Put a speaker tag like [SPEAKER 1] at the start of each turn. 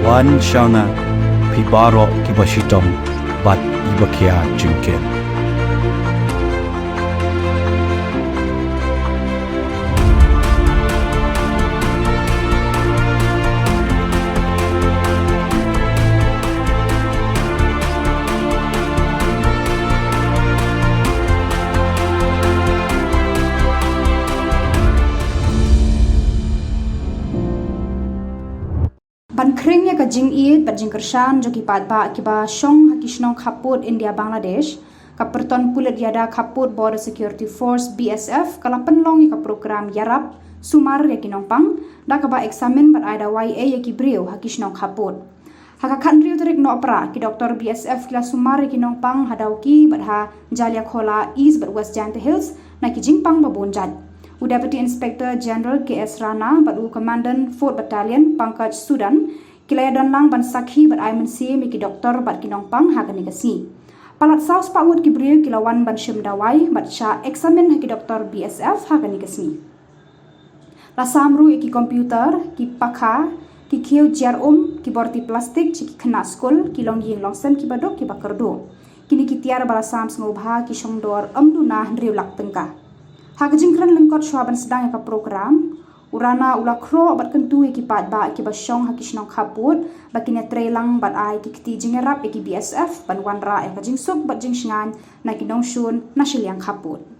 [SPEAKER 1] wan shanga pibaro kiba shitong bat ibakia jingken.
[SPEAKER 2] Ban khring ya ka jingieid bat jingkyrshan joki paidbah kiba shong haki Shnong Khappud India Bangladesh ka pyrton pulit iada Khappud Border Security Force BSF kala pynlong ya ka prokram Iarap sumar ya ki Nongpang da kaba eksamin bat dawai ya ki briew haki Shnong Khappud haka kanriu tarik no opera ki Doktor BSF kila sumar ya ki Nongpang Dawki bat ha Jaliakhola East bat West Jaintia Hills na ki jingpang babun jad. Deputy Inspector General S Rana bat Commandant 4th Battalion Pankaj Soodan kilaya donlang ban sakhi bat IMC miki doktor bat ki Nongpang hagani kasi. Palat saus pawut ki briew kilawan ban shim dawai bat sha eksamin haki Doktor BSF hagani kasi. Lasamru ki komputer ki pakha ki khiu jar ki borti plastik ki khna skul ki long ying longsen ki badok ki bakardo. Kini ki tiar balasam ngobha ki shongdor amduna driu lak tengka. Hagajingkran lengkot shuaban sedang ka program urana ula kro bat kentu ki paidbah ki ba shong haki Shnong Khappud bakine trelang bat ai ki kti Iarap ki BSF ban wanra ka jingsuk bat jingsngan na ki nongshun na Jaliakhola.